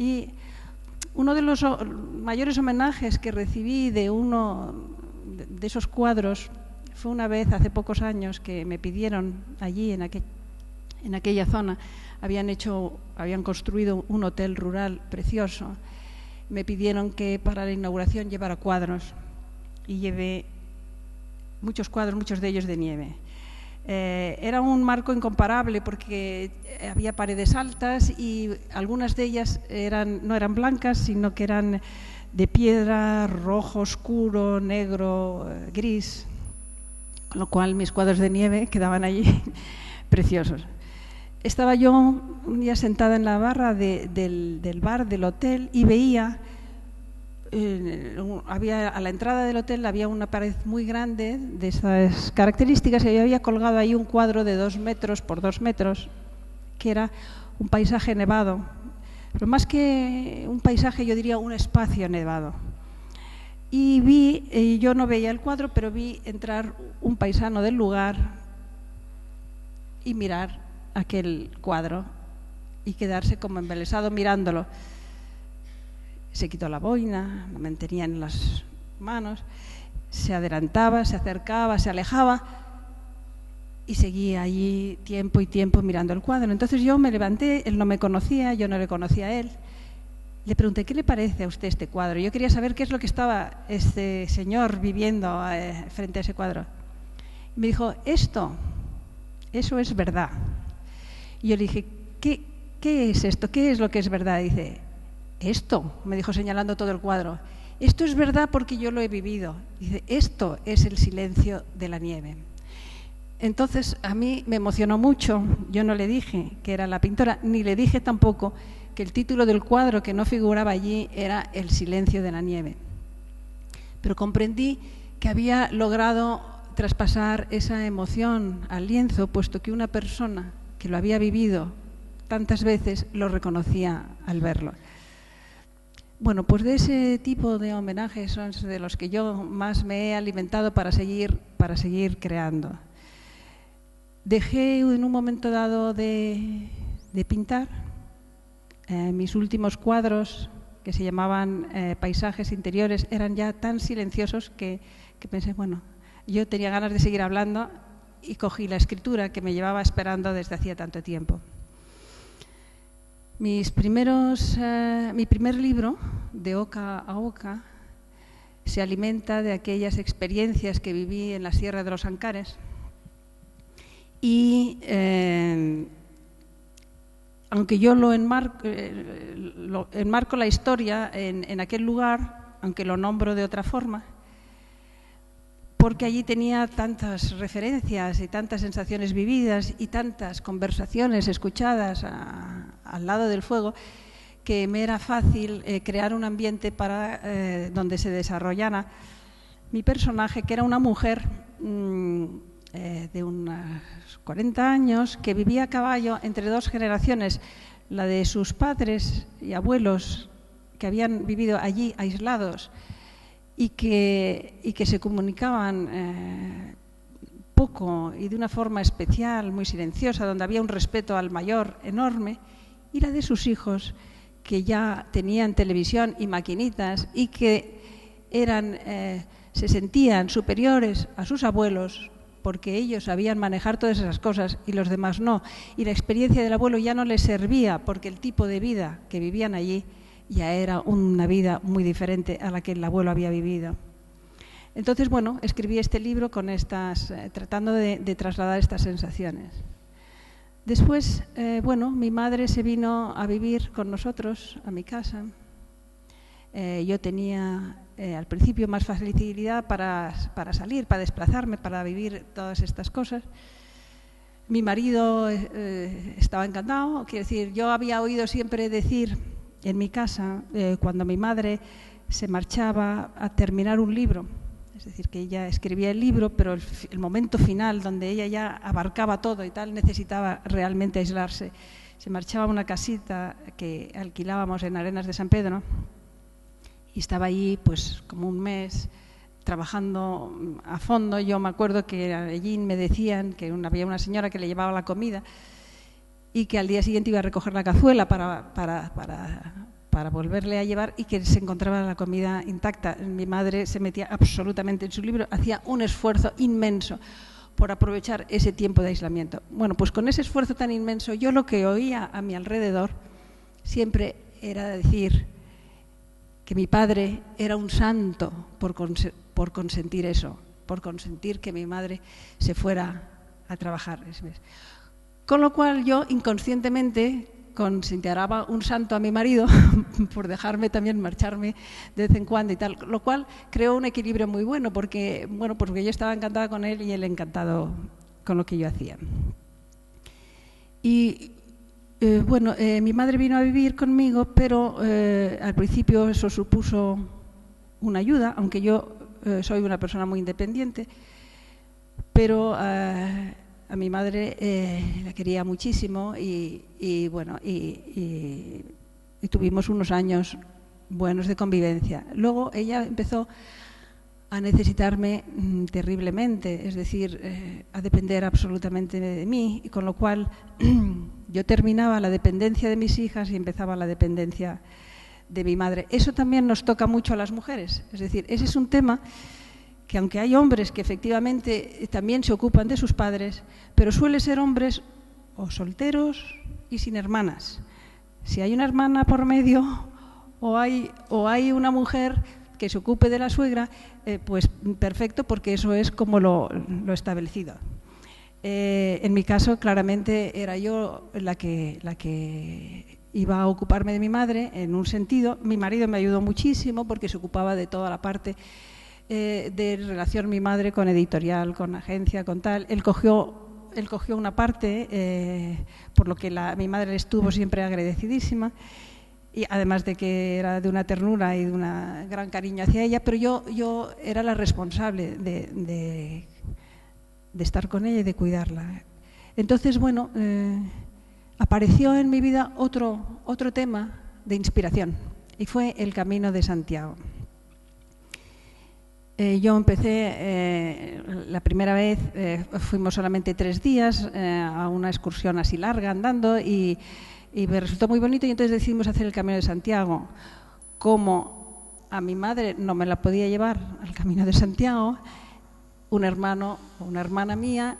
Y uno de los mayores homenajes que recibí de uno de esos cuadros fue una vez, hace pocos años, que me pidieron allí, en aquella zona, habían construido un hotel rural precioso. Me pidieron que para la inauguración llevara cuadros, y llevé muchos cuadros, muchos de ellos de nieve. Era un marco incomparable porque había paredes altas y algunas de ellas no eran blancas, sino que eran de piedra, rojo oscuro, negro, gris, con lo cual mis cuadros de nieve quedaban allí preciosos. Estaba yo un día sentada en la barra del bar del hotel y veía, a la entrada del hotel había una pared muy grande de esas características, y yo había colgado ahí un cuadro de 2 metros por 2 metros, que era un paisaje nevado, pero más que un paisaje, yo diría un espacio nevado. Y yo no veía el cuadro, pero vi entrar un paisano del lugar y mirar aquel cuadro y quedarse como embelesado mirándolo. Se quitó la boina, la mantenía en las manos, se adelantaba, se acercaba, se alejaba y seguía allí tiempo y tiempo mirando el cuadro. Entonces yo me levanté, él no me conocía, yo no le conocía a él. Le pregunté: ¿qué le parece a usted este cuadro? Yo quería saber qué es lo que estaba este señor viviendo frente a ese cuadro. Y me dijo: eso es verdad. Y yo le dije: ¿qué es esto? ¿Qué es lo que es verdad? Y dice: esto, me dijo señalando todo el cuadro, esto es verdad porque yo lo he vivido. Dice: esto es el silencio de la nieve. Entonces a mí me emocionó mucho. Yo no le dije que era la pintora, ni le dije tampoco que el título del cuadro, que no figuraba allí, era El silencio de la nieve. Pero comprendí que había logrado traspasar esa emoción al lienzo, puesto que una persona que lo había vivido tantas veces lo reconocía al verlo. Bueno, pues de ese tipo de homenajes son de los que yo más me he alimentado para seguir creando. Dejé en un momento dado de pintar. Mis últimos cuadros, que se llamaban Paisajes interiores, eran ya tan silenciosos que pensé, bueno, yo tenía ganas de seguir hablando y cogí la escritura que me llevaba esperando desde hacía tanto tiempo. Mi primer libro, De Oca a Oca, se alimenta de aquellas experiencias que viví en la Sierra de los Ancares y aunque yo enmarco la historia en aquel lugar, aunque lo nombro de otra forma, porque allí tenía tantas referencias y tantas sensaciones vividas y tantas conversaciones escuchadas al lado del fuego, que me era fácil crear un ambiente para donde se desarrollara mi personaje, que era una mujer de unos 40 años que vivía a caballo entre 2 generaciones, la de sus padres y abuelos que habían vivido allí aislados y que se comunicaban poco y de una forma especial, muy silenciosa, donde había un respeto al mayor enorme, y la de sus hijos, que ya tenían televisión y maquinitas y que se sentían superiores a sus abuelos porque ellos sabían manejar todas esas cosas y los demás no. Y la experiencia del abuelo ya no les servía porque el tipo de vida que vivían allí ya era una vida muy diferente a la que el abuelo había vivido. Entonces, bueno, escribí este libro con tratando de trasladar estas sensaciones. Después, mi madre se vino a vivir con nosotros a mi casa. Yo tenía al principio más facilidad para salir, para desplazarme, para vivir todas estas cosas. Mi marido estaba encantado. Quiero decir, yo había oído siempre decir en mi casa, cuando mi madre se marchaba a terminar un libro, es decir, que ella escribía el libro, pero el momento final, donde ella ya abarcaba todo y tal, necesitaba realmente aislarse. Se marchaba a una casita que alquilábamos en Arenas de San Pedro y estaba allí pues como un mes trabajando a fondo. Yo me acuerdo que allí me decían que había una señora que le llevaba la comida y que al día siguiente iba a recoger la cazuela para para volverle a llevar y que se encontraba la comida intacta. Mi madre se metía absolutamente en su libro, hacía un esfuerzo inmenso por aprovechar ese tiempo de aislamiento. Bueno, pues con ese esfuerzo tan inmenso, yo lo que oía a mi alrededor siempre era decir que mi padre era un santo por consentir eso, por consentir que mi madre se fuera a trabajar. Con lo cual yo inconscientemente consideraba un santo a mi marido por dejarme también marcharme de vez en cuando y tal, lo cual creó un equilibrio muy bueno porque yo estaba encantada con él y él encantado con lo que yo hacía. Y mi madre vino a vivir conmigo, pero al principio eso supuso una ayuda, aunque yo soy una persona muy independiente, pero a mi madre la quería muchísimo y tuvimos unos años buenos de convivencia. Luego ella empezó a necesitarme terriblemente, es decir, a depender absolutamente de mí, y con lo cual yo terminaba la dependencia de mis hijas y empezaba la dependencia de mi madre. Eso también nos toca mucho a las mujeres, es decir, ese es un tema que aunque hay hombres que efectivamente también se ocupan de sus padres, pero suele ser hombres o solteros y sin hermanas. Si hay una hermana por medio o hay una mujer que se ocupe de la suegra, pues perfecto, porque eso es como lo establecido. En mi caso, claramente, era yo la que iba a ocuparme de mi madre en un sentido. Mi marido me ayudó muchísimo porque se ocupaba de toda la parte de relación mi madre con editorial, con agencia, con tal. Él cogió una parte, por lo que mi madre estuvo siempre agradecidísima, y además de que era de una ternura y de un gran cariño hacia ella, pero yo era la responsable de estar con ella y de cuidarla. Entonces, apareció en mi vida otro tema de inspiración, y fue el Camino de Santiago. Yo empecé, la primera vez fuimos solamente 3 días a una excursión así larga andando y me resultó muy bonito, y entonces decidimos hacer el Camino de Santiago. Como a mi madre no me la podía llevar al Camino de Santiago, un hermano o una hermana mía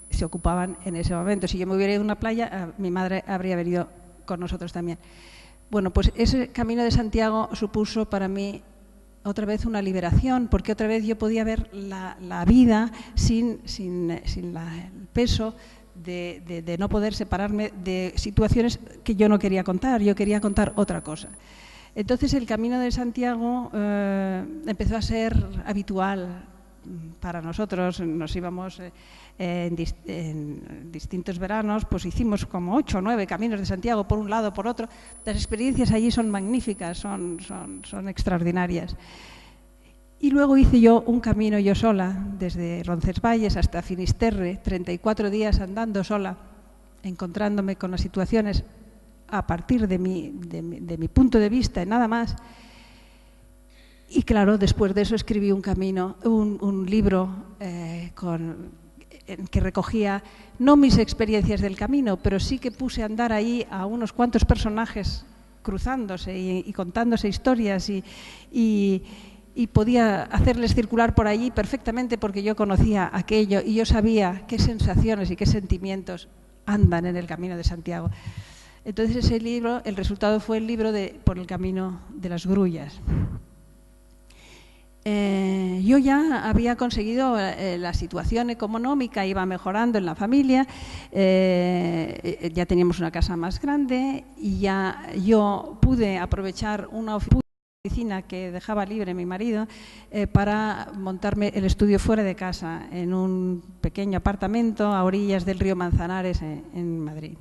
se ocupaban en ese momento. Si yo me hubiera ido a una playa, mi madre habría venido con nosotros también. Bueno, pues ese Camino de Santiago supuso para mí otra vez una liberación, porque otra vez yo podía ver la vida sin el peso de no poder separarme de situaciones que yo no quería contar. Yo quería contar otra cosa. Entonces el Camino de Santiago empezó a ser habitual para nosotros. Nos íbamos en distintos veranos, pues hicimos como 8 o 9 caminos de Santiago, por un lado, por otro. Las experiencias allí son magníficas, son extraordinarias. Y luego hice yo un camino yo sola, desde Roncesvalles hasta Finisterre, 34 días andando sola, encontrándome con las situaciones a partir de mi punto de vista y nada más. Y claro, después de eso escribí un libro que recogía no mis experiencias del camino, pero sí que puse a andar ahí a unos cuantos personajes cruzándose y contándose historias y podía hacerles circular por allí perfectamente, porque yo conocía aquello y yo sabía qué sensaciones y qué sentimientos andan en el Camino de Santiago. Entonces ese libro, el resultado fue el libro Por el Camino de las Grullas. Yo ya había conseguido la situación económica, iba mejorando en la familia, ya teníamos una casa más grande y ya yo pude aprovechar una oficina que dejaba libre mi marido para montarme el estudio fuera de casa, en un pequeño apartamento a orillas del río Manzanares en Madrid.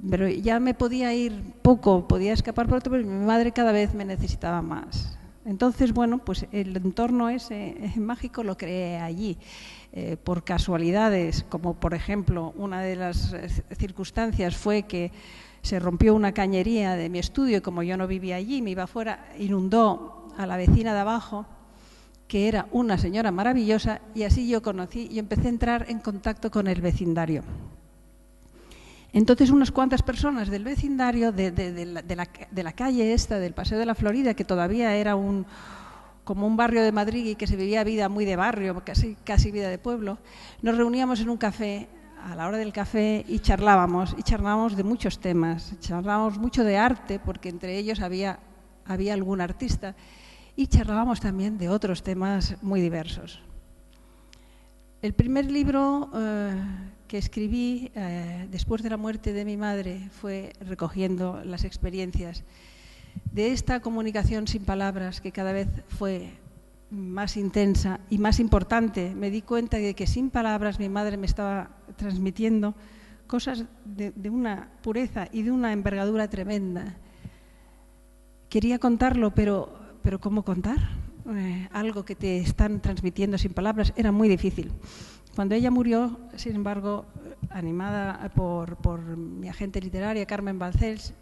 Pero ya me podía ir poco, podía escapar por otro, pero mi madre cada vez me necesitaba más. Entonces, pues el entorno ese mágico lo creé allí, por casualidades, como por ejemplo, una de las circunstancias fue que se rompió una cañería de mi estudio y como yo no vivía allí, me iba afuera, inundó a la vecina de abajo, que era una señora maravillosa, y así yo empecé a entrar en contacto con el vecindario. Entonces unas cuantas personas del vecindario, de la calle esta, del Paseo de la Florida, que todavía era como un barrio de Madrid y que se vivía vida muy de barrio, casi vida de pueblo, nos reuníamos en un café a la hora del café y charlábamos de muchos temas, charlábamos mucho de arte, porque entre ellos había algún artista, y charlábamos también de otros temas muy diversos. El primer libro que escribí después de la muerte de mi madre fue recogiendo las experiencias de esta comunicación sin palabras, que cada vez fue más intensa y más importante. Me di cuenta de que sin palabras mi madre me estaba transmitiendo cosas de una pureza y de una envergadura tremenda. Quería contarlo, pero ¿cómo contar? Algo que te están transmitiendo sin palabras era muy difícil. Cuando ella murió, sin embargo, animada por mi agente literaria, Carmen Balcells,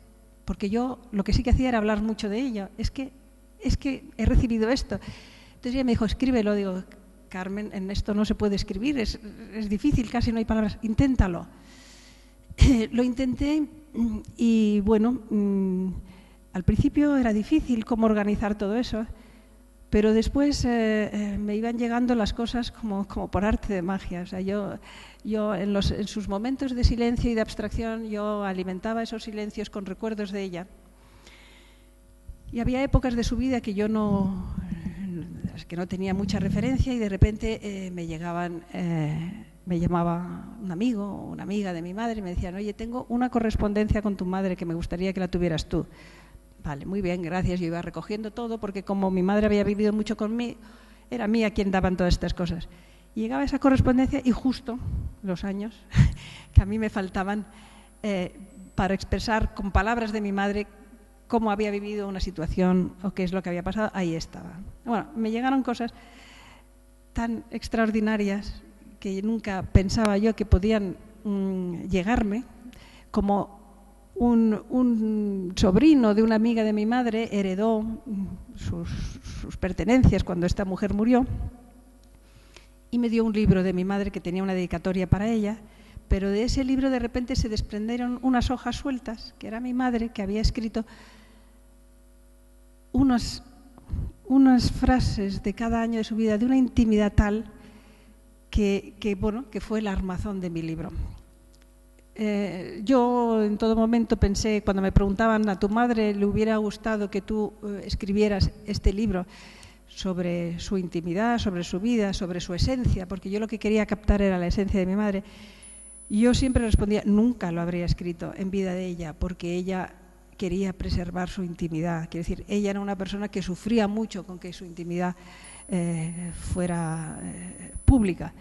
porque yo lo que sí que hacía era hablar mucho de ella, es que he recibido esto. Entonces ella me dijo, escríbelo. Digo, Carmen, en esto no se puede escribir, es difícil, casi no hay palabras, inténtalo. Lo intenté y bueno, al principio era difícil cómo organizar todo eso, pero después me iban llegando las cosas como por arte de magia. O sea, yo en sus momentos de silencio y de abstracción, yo alimentaba esos silencios con recuerdos de ella. Y había épocas de su vida que yo no tenía mucha referencia, y de repente me llamaba un amigo o una amiga de mi madre y me decían, oye, tengo una correspondencia con tu madre que me gustaría que la tuvieras tú. Vale, muy bien, gracias. Yo iba recogiendo todo porque como mi madre había vivido mucho conmigo, era mía quien daban todas estas cosas. Y llegaba esa correspondencia y justo los años que a mí me faltaban para expresar con palabras de mi madre cómo había vivido una situación o qué es lo que había pasado, ahí estaba. Bueno, me llegaron cosas tan extraordinarias que nunca pensaba yo que podían llegarme, como un sobrino de una amiga de mi madre heredó sus pertenencias cuando esta mujer murió y me dio un libro de mi madre que tenía una dedicatoria para ella, pero de ese libro de repente se desprendieron unas hojas sueltas, que era mi madre, que había escrito unas frases de cada año de su vida, de una intimidad tal que fue el armazón de mi libro. Yo en todo momento pensé, cuando me preguntaban, ¿a tu madre le hubiera gustado que tú escribieras este libro sobre su intimidad, sobre su vida, sobre su esencia? Porque yo lo que quería captar era la esencia de mi madre. Y yo siempre respondía, nunca lo habría escrito en vida de ella, porque ella quería preservar su intimidad. Quiero decir, ella era una persona que sufría mucho con que su intimidad fuera pública.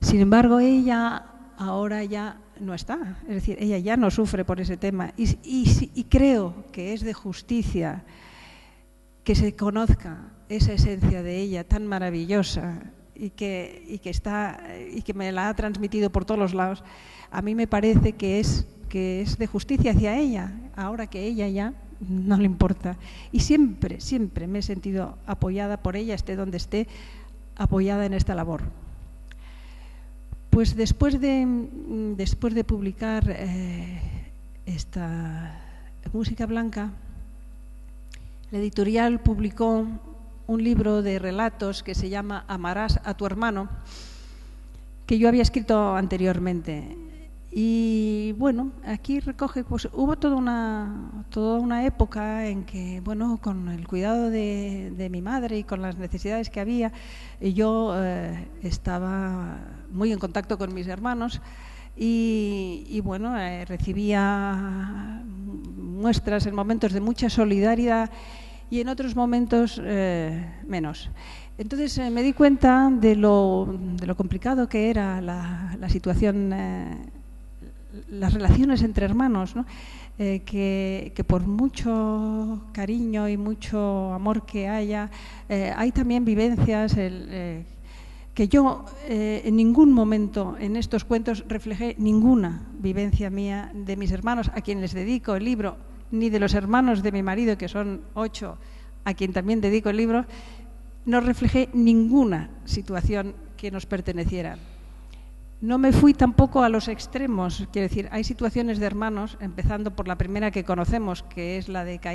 Sin embargo, ella ahora ya no está, es decir, ella ya no sufre por ese tema y creo que es de justicia que se conozca esa esencia de ella tan maravillosa y que me la ha transmitido por todos los lados. A mí me parece que es de justicia hacia ella, ahora que ella ya no le importa. Y siempre me he sentido apoyada por ella, esté donde esté, apoyada en esta labor. Pues después de publicar esta Música Blanca, la editorial publicó un libro de relatos que se llama Amarás a tu hermano, que yo había escrito anteriormente. Y bueno, aquí recoge, pues hubo toda una época en que, bueno, con el cuidado de mi madre y con las necesidades que había, yo estaba muy en contacto con mis hermanos y bueno, recibía muestras en momentos de mucha solidaridad y en otros momentos menos. Entonces me di cuenta de lo complicado que era la situación, las relaciones entre hermanos, ¿no? Que por mucho cariño y mucho amor que haya, hay también vivencias que yo en ningún momento en estos cuentos reflejé ninguna vivencia mía de mis hermanos, a quien les dedico el libro, ni de los hermanos de mi marido, que son 8, a quien también dedico el libro. No reflejé ninguna situación que nos perteneciera. No me fui tampoco a los extremos, quiero decir, hay situaciones de hermanos, empezando por la primera que conocemos, que es la de Caín